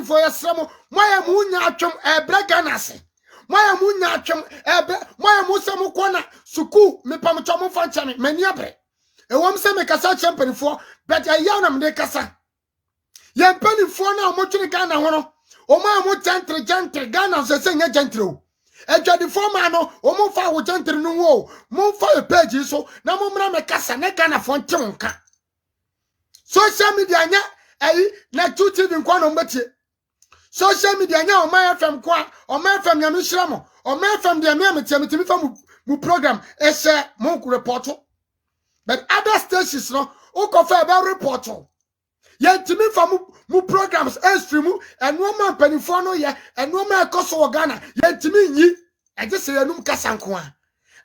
for Yasramo, Maya Munya Chum, Braganase. Maya Munya Chum, Maya Musamu Kwana, Suku, me Pamatomo Fanchami, Maniabre. A woman say me Cassa champion for, but I yanam de Cassa. Yan penny for now, Mochini Ghana, Oma mo gentle, Ghana, the sing a gentle. A jadi formano, o mo fa wo gentle no wo, mo fa a page so, na mo mra me Cassa, ne Ghana for tonka. Social media nya, na 2 TV nkwano mbeti. Social media nya, o my FM kwa, o my FM ya mishramo, o my FM dia me metimi fa mu program, mo report. But other stations no, o ko fa about report. Yentimi fa mu programs stream and no man penifo no ye and no man koso Ghana yentimi nyi eje se yanum kasanko a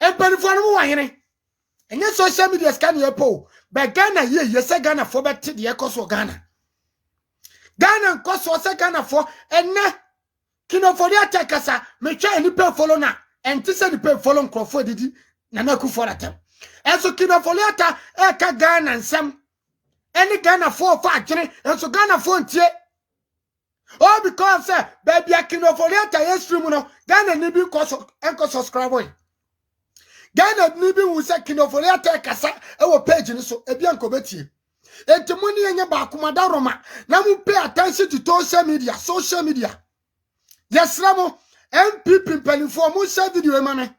en penifo no mu wahene enye social media scan ye po be Ghana ye se Ghana fo beti de koso Ghana koso se Ghana fo enne kinofori atakasa me twa ni pe follow na enti se ni pe follow nkrofo didi na na ku for atam enso kinofori ata ka Ghana nsam any Ghana for factory, and so Ghana for tie. Oh, because baby, I can afford it. Stream no Ghana nibi koso enko subscribe. Ghana nibi who say can afford it. Kasa our page so ebianko beti. Enti money enye ba kumada Roma. Na mu pay attention to social media. Yes, Ramo NPP penifo mu share video mame.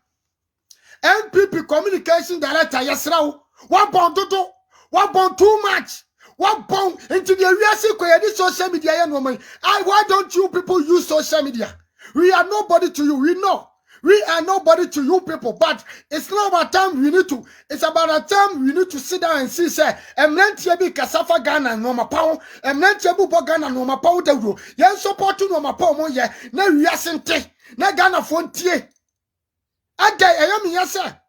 NPP communication director yes rawo. One pound too much. What bone into the area social media? Why don't you people use social media? We are nobody to you. We know we are nobody to you people, but it's not about time we need to. It's about a time we need to sit down and see. Say, Emnantiabi Kasafa Ghana no ma pound, Emnantiabu Ghana no ma pound. Yan support no ma pound mo ye. Na we are sente. Na Ghana fontie. Agay ayami yasa.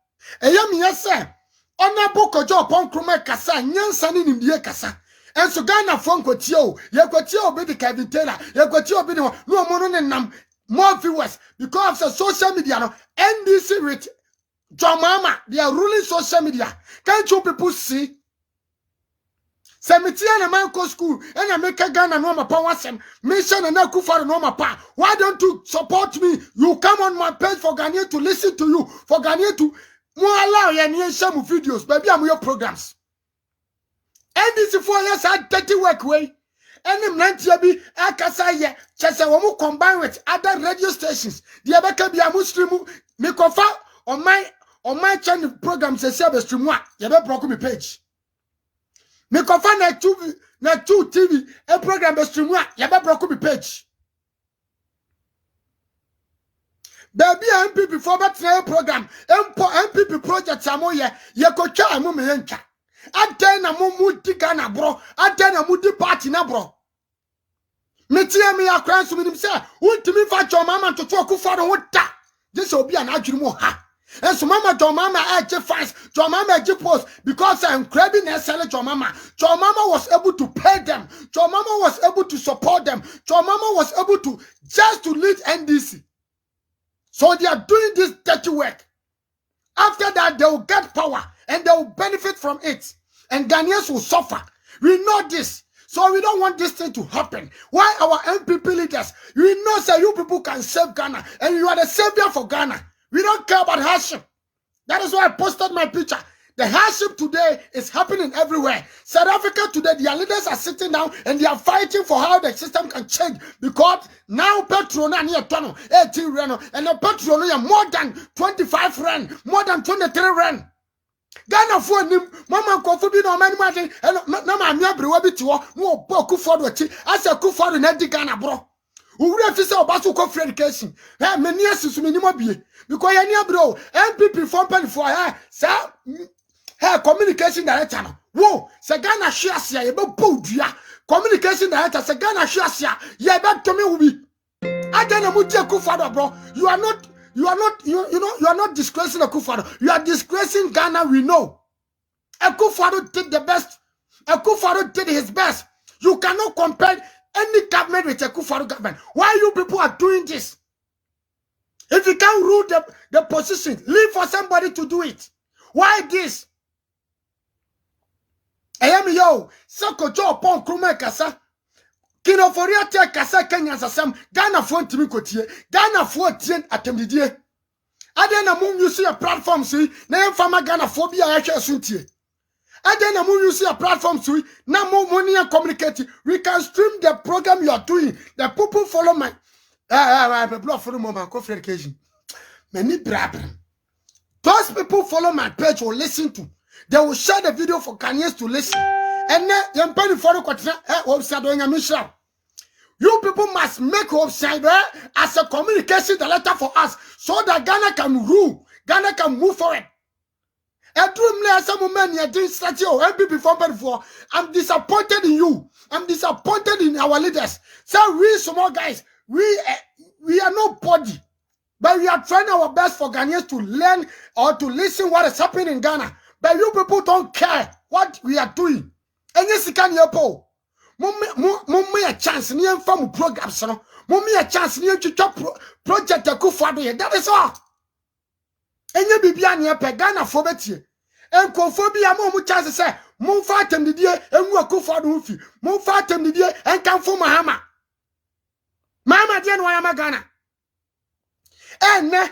Ayami yasa. Ona boko jo pon kroma kasa nyansa ni nimdie kasa enso Ghana fon kwatio ye kwatio be the Kevin Taylor ye kwatio be no mo no nam more viewers because of social media no NDC with John Mama they are ruling social media. Can't you people see Semitia na manko school and make Ghana no ma pa wasem mission na Akufo no ma pa. Why don't you support me? You come on my page for Ghanaian to listen to you, for Ghanaian to mo allow ya ni share videos baby am your programs and this 4 years had 30 work way and nantia bi akasa ye chese wo mo combine with other radio stations the abeka bi am stream me kofa on my channel programs se share stream wa ye be block me page me kofa na 2 TV a program stream wa ye be block me page. Baby NPP for better program. NPP project Samoa ye kocha amu me yenka. Aden na mu di Ghana bro. Aden na mu di party na bro. Metia me akran so minim say untimi fa John Mama to Akufo no da. This obi an adwiri mu ha. And so Mama John Mama fans, John Mama post because I'm craving and selling John Mama. John Mama was able to pay them. John Mama was able to support them. John Mama was able to just to lead NDC. So they are doing this dirty work. After that, they will get power and they will benefit from it. And Ghanaians will suffer. We know this. So we don't want this thing to happen. Why our NPP leaders? We know that you people can save Ghana. And you are the savior for Ghana. We don't care about hardship. That is why I posted my picture. The hardship today is happening everywhere. South Africa today, their leaders are sitting down and they are fighting for how the system can change. Because now petrol na near 18 rand, and the petrol is more than 25 rand, more than 23 rand. Ghana for him, Mama Kofubi no many money, and no man near to no boku for the as a coup for the Nedi Ghana bro. Who refuse our basu for education? Hey, many years is minimum be because you near bro, NPP from pen for sir. Hey, communication director. Whoa, Sagana Shasia, ye be Poudia. Communication director, Sagana Shasia, ye be to me ubi. I don't know what Akufo, bro. You are not disgracing Akufo. You are disgracing Ghana, we know. Akufo did the best. Akufo did his best. You cannot compare any government with Akufo government. Why you people are doing this? If you can't rule the position, leave for somebody to do it. Why this? I am yo, Sako Joe Pon Kruma Kasa. Kino foria te kasa Kenya sasam Ghana fo ntimi kotie Ghana fo tien atemdidie ade na mu use your platform si na emfama Ghana fo bia ya hwe suntie ade na mu use your platform si na mu money communicate we can stream the program you are doing the people follow my people follow my communication many brabram those people follow my page or listen to they will share the video for Kenyans to listen and then yempani follow kwatena website do nyamisha. You people must make website as a communication director for us so that Ghana can rule, Ghana can move forward. I'm disappointed in you. I'm disappointed in our leaders. So we small guys, we are nobody, but we are trying our best for Ghanaians to learn or to listen what is happening in Ghana. But you people don't care what we are doing. And yes, you can help. Mummy a chance ni enfam programs no mummy a chance ni twitwa project akufado ye that is all enye bibia ne pe Ghana fo betie enkofobia mu chance say mumfa atemdidie enwu akufado hufi mumfa atemdidie enkanfo mahama de no yama Ghana and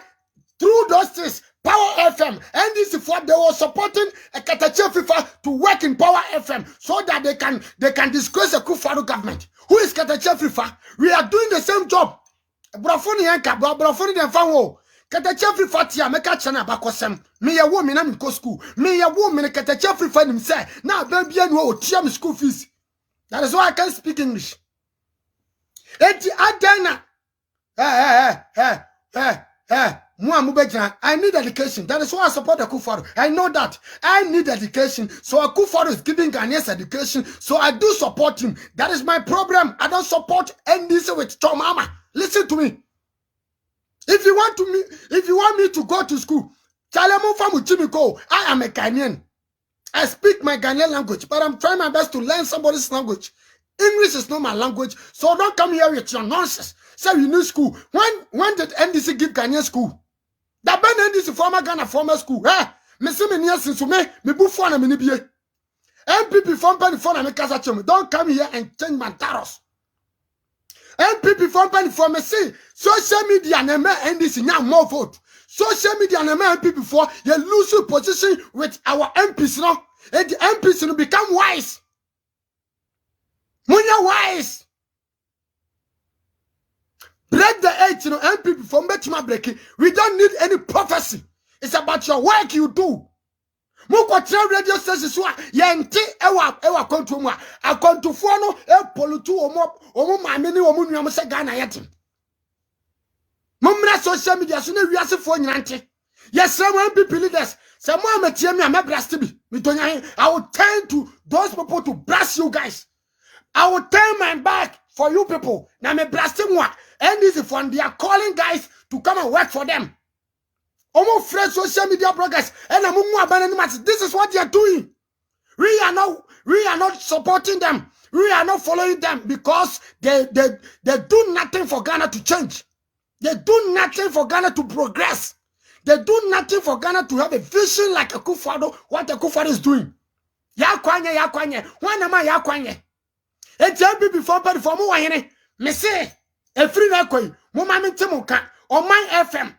through those things Power FM and this is what they were supporting a Katache FIFA to work in Power FM so that they can disgrace the Kufado government. Who is Katache FIFA? We are doing the same job. Brafoni yanka, brafoni den fanwo. Katache FIFA tia meka chana bakosem. Me ya wo me na mi go school. Me ya wo me na Katache FIFA nim say na baby anu o tia me school fees. That is why I can speak English. Eti adena. I need education. That is why I support the Akufo-Addo. I know that. I need education. So Akufo-Addo is giving Ghanaians education. So I do support him. That is my problem. I don't support NDC with Chomama. Listen to me. If you want me to go to school, I am a Ghanaian. I speak my Ghanaian language, but I'm trying my best to learn somebody's language. English is not my language, so don't come here with your nonsense. Say you need school. When did NDC give Ghanaian school? That Ben NDC former Ghana former school. Me see me near since me bufo na me ni bie. NPP form pen for na me kasa chem. Don't come here and change my taros. NPP form pen for me see social media na me NDC nya more vote. Social media na me NPP for you lose position with our MPs now. And the MPs will become wise. Munya wise. Break the edge, NPP from Betima breaking. We don't need any prophecy. It's about your work you do. Muko train radio station so yenti ewa kontu mu a kontufo no e polutu omo maame ni omo nuam se Ghana yetim. Mumra social media so na wiasefo nyante. Yes, some NPP leaders. Some more metie me ambrast bi. I will turn to those people to blast you guys. I will turn my back for you people. Now me blasting one. And this is when they are calling guys to come and work for them. Almost fresh social media bloggers and this is what they are doing. We are not supporting them. We are not following them because they do nothing for Ghana to change. They do nothing for Ghana to progress. They do nothing for Ghana to have a vision like Akufo-Addo, what Akufo-Addo is doing. Ya kwanye. When am I ya kwanye? It's before mu wahene. Me say e free na koi mo ma mentemu ka o man FM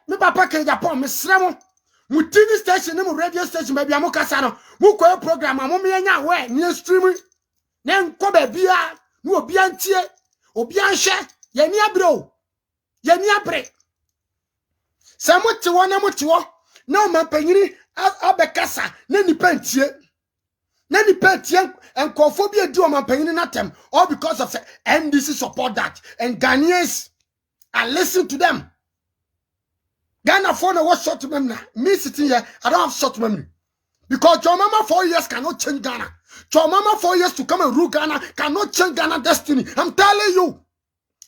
me papa ke Japan me sremo mu TV station ne mu radio station ba bia mo kasa no mu ko program mo me nya we ni stream ne nko ba bia no obi antie obi anhwe ye ni abre sa mo te wo na o ma panyini abekasa na ni pantie Nani petien and Kophobia do my pain in atem, all because of NDC support that. And Ghanaians, I listen to them. Ghana phone was short memory. Me sitting here, I don't have short memory. Because your mama 4 years cannot change Ghana. Your mama 4 years to come and rule Ghana cannot change Ghana destiny. I'm telling you.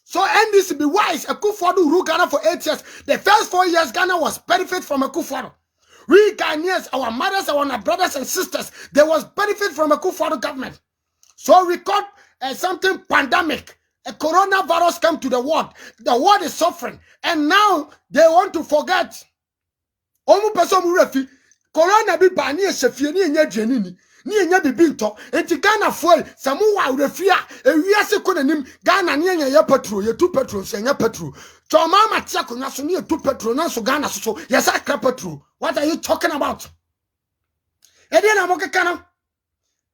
So NDC be wise. Akufo-Addo rule Ghana for 8 years. The first 4 years Ghana was benefit from Akufo-Addo. We Ghanaians, our mothers, our brothers and sisters, there was benefit from a Akufo-Addo government. So we got something pandemic. A coronavirus came to the world. The world is suffering. And now they want to forget. Omu person refi corona bi bani e sefie ni enye dwenini. ni enya bibi nto enti Ghana foi samu wa urefia ewiase konanim Ghana ne enya ye petrol ye tu petrol se enya petrol choma ma tia konwa so ne ye tu petrol na so Ghana so yes akra petrol. What are you talking about? Edi na mo keka no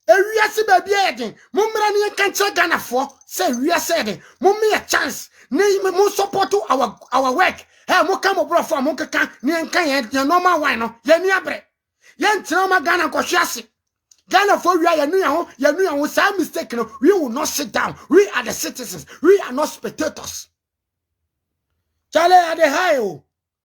ewiase ba bia eden mummra ne kan che Ghana fo se ewiase eden mumme a chance ne mo support our work. Hey, mo come bro for mo keka ne kan ye normal wine no ye ni abre ye ntina ma Ghana ko hwase Ghana for we are ya nu some mistake no we will not sit down. We are the citizens. We are not spectators. Chale are the high.